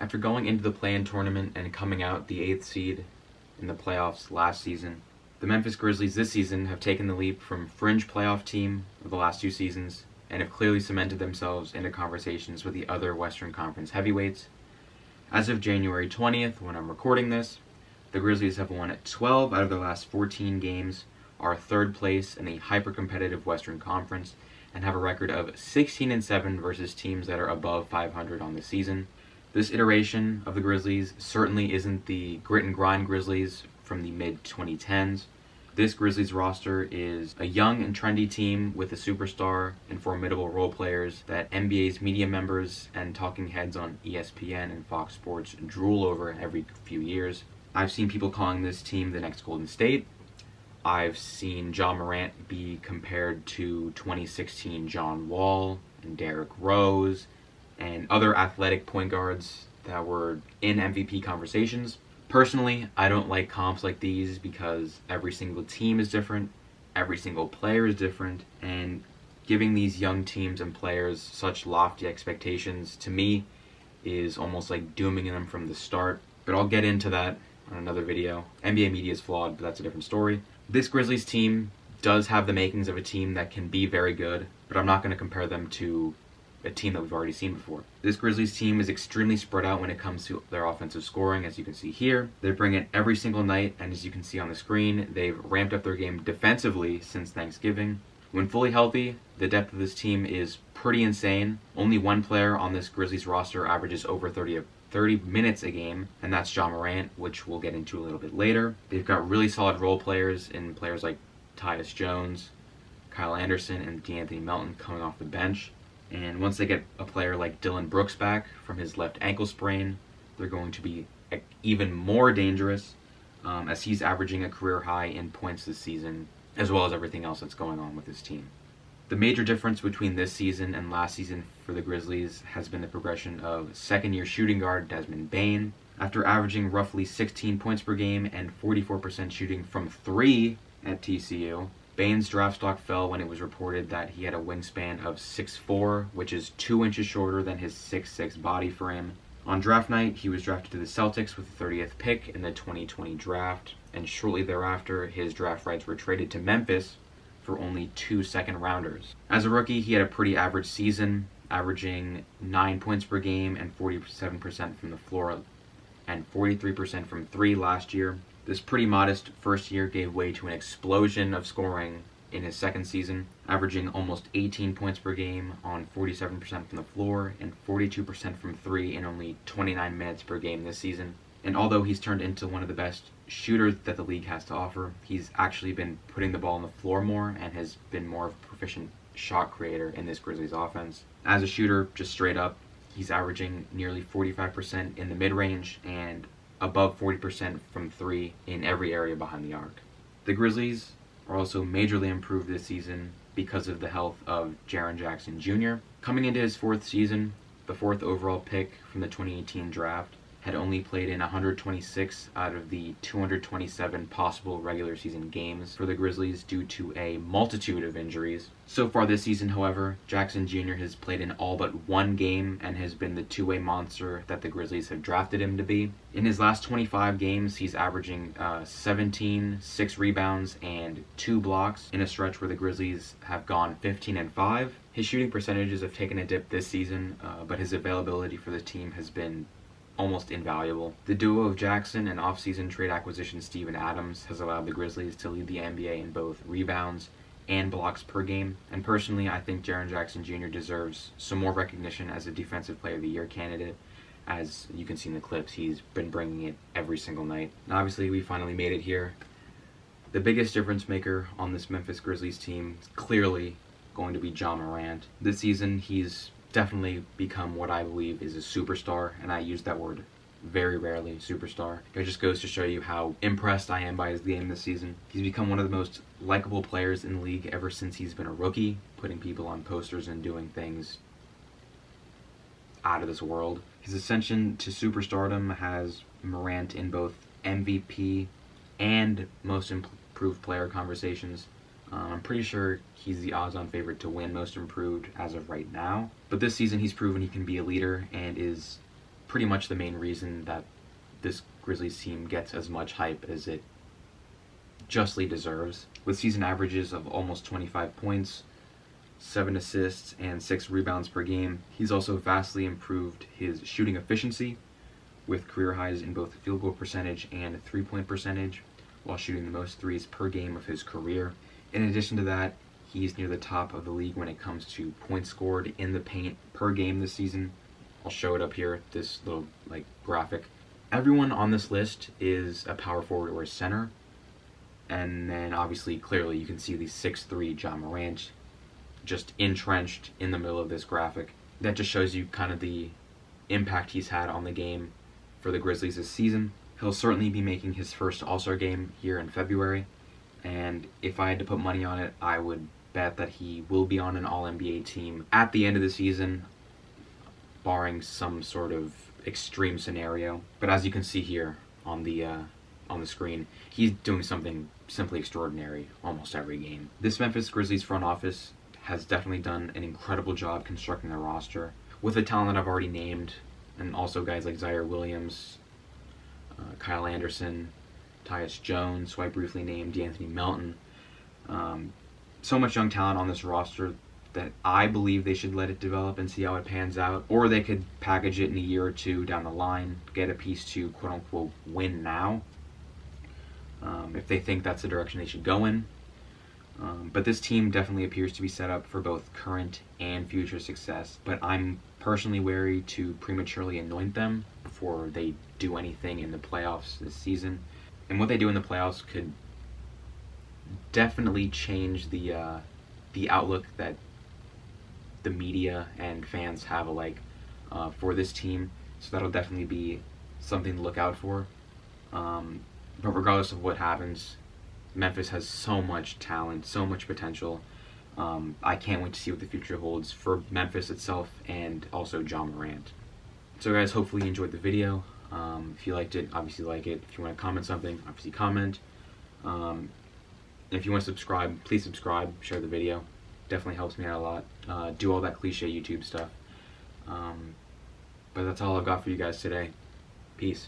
After going into the play-in tournament and coming out the 8th seed in the playoffs last season, the Memphis Grizzlies this season have taken the leap from fringe playoff team of the last 2 seasons and have clearly cemented themselves into conversations with the other Western Conference heavyweights. As of January 20th, when I'm recording this, the Grizzlies have won 12 out of their last 14 games, are 3rd place in the hyper-competitive Western Conference, and have a record of 16-7 versus teams that are above 500 on the season. This iteration of the Grizzlies certainly isn't the grit and grind Grizzlies from the mid-2010s. This Grizzlies roster is a young and trendy team with a superstar and formidable role players that NBA's media members and talking heads on ESPN and Fox Sports drool over every few years. I've seen people calling this team the next Golden State. I've seen Ja Morant be compared to 2016 John Wall and Derrick Rose and other athletic point guards that were in MVP conversations. Personally, I don't like comps like these because every single team is different, every single player is different, and giving these young teams and players such lofty expectations to me is almost like dooming them from the start. But I'll get into that on another video. NBA media is flawed, but that's a different story. This Grizzlies team does have the makings of a team that can be very good, but I'm not going to compare them to a team that we've already seen before. This Grizzlies team is extremely spread out when it comes to their offensive scoring, as you can see here. They bring it every single night, and as you can see on the screen, they've ramped up their game defensively since Thanksgiving. When fully healthy, the depth of this team is pretty insane. Only one player on this Grizzlies roster averages over 30 minutes a game, and that's Ja Morant, which we'll get into a little bit later. They've got really solid role players in players like Tyus Jones, Kyle Anderson, and DeAnthony Melton coming off the bench. And once they get a player like Dylan Brooks back from his left ankle sprain, they're going to be even more dangerous, as he's averaging a career high in points this season, as well as everything else that's going on with his team. The major difference between this season and last season for the Grizzlies has been the progression of second-year shooting guard Desmond Bane. After averaging roughly 16 points per game and 44% shooting from 3 at TCU, Bane's draft stock fell when it was reported that he had a wingspan of 6'4", which is 2 inches shorter than his 6'6" body frame. On draft night, he was drafted to the Celtics with the 30th pick in the 2020 draft, and shortly thereafter, his draft rights were traded to Memphis for only 2 second-rounders. As a rookie, he had a pretty average season, averaging 9 points per game and 47% from the floor and 43% from 3 last year. This pretty modest first year gave way to an explosion of scoring in his second season, averaging almost 18 points per game on 47% from the floor and 42% from 3 in only 29 minutes per game this season. And although he's turned into one of the best shooters that the league has to offer, he's actually been putting the ball on the floor more and has been more of a proficient shot creator in this Grizzlies offense. As a shooter, just straight up, he's averaging nearly 45% in the mid-range and above 40% from 3 in every area behind the arc. The Grizzlies are also majorly improved this season because of the health of Jaren Jackson Jr. Coming into his 4th season, the 4th overall pick from the 2018 draft, had only played in 126 out of the 227 possible regular season games for the Grizzlies due to a multitude of injuries. So far this season, however, Jackson Jr. has played in all but 1 game and has been the two-way monster that the Grizzlies have drafted him to be. In his last 25 games, he's averaging 17, 6 rebounds, and 2 blocks in a stretch where the Grizzlies have gone 15-5. His shooting percentages have taken a dip this season, but his availability for the team has been almost invaluable. The duo of Jackson and off-season trade acquisition Steven Adams has allowed the Grizzlies to lead the NBA in both rebounds and blocks per game, and personally I think Jaren Jackson Jr. deserves some more recognition as a Defensive Player of the Year candidate. As you can see in the clips, he's been bringing it every single night. And obviously we finally made it here. The biggest difference maker on this Memphis Grizzlies team is clearly going to be Ja Morant. This season he's definitely become what I believe is a superstar, and I use that word very rarely, superstar. It just goes to show you how impressed I am by his game this season. He's become one of the most likable players in the league ever since he's been a rookie, putting people on posters and doing things out of this world. His ascension to superstardom has Morant in both MVP and most improved player conversations. I'm pretty sure he's the odds-on favorite to win most improved as of right now. But this season he's proven he can be a leader and is pretty much the main reason that this Grizzlies team gets as much hype as it justly deserves. With season averages of almost 25 points, 7 assists, and 6 rebounds per game, he's also vastly improved his shooting efficiency, with career highs in both field goal percentage and three-point percentage, while shooting the most threes per game of his career. In addition to that, he's near the top of the league when it comes to points scored in the paint per game this season. I'll show it up here, this little graphic. Everyone on this list is a power forward or a center. And then obviously, clearly, you can see the 6'3" Ja Morant just entrenched in the middle of this graphic. That just shows you kind of the impact he's had on the game for the Grizzlies this season. He'll certainly be making his first All-Star game here in February. And if I had to put money on it, I would bet that he will be on an All-NBA team at the end of the season, barring some sort of extreme scenario. But as you can see here on the screen, he's doing something simply extraordinary almost every game. This Memphis Grizzlies front office has definitely done an incredible job constructing their roster with the talent that I've already named, and also guys like Zaire Williams, Kyle Anderson, Tyus Jones, who I briefly named, D'Anthony Melton. So much young talent on this roster that I believe they should let it develop and see how it pans out. Or they could package it in a year or two down the line, get a piece to quote-unquote win now, if they think that's the direction they should go in. But this team definitely appears to be set up for both current and future success. But I'm personally wary to prematurely anoint them before they do anything in the playoffs this season. And what they do in the playoffs could definitely change the outlook that the media and fans have alike for this team. So that'll definitely be something to look out for. But regardless of what happens, Memphis has so much talent, so much potential. I can't wait to see what the future holds for Memphis itself and also Ja Morant. So guys, hopefully you enjoyed the video. If you liked it, obviously like it. If you want to comment something, obviously comment. If you want to subscribe, please subscribe, share the video. Definitely helps me out a lot. Do all that cliche YouTube stuff. But that's all I've got for you guys today. Peace.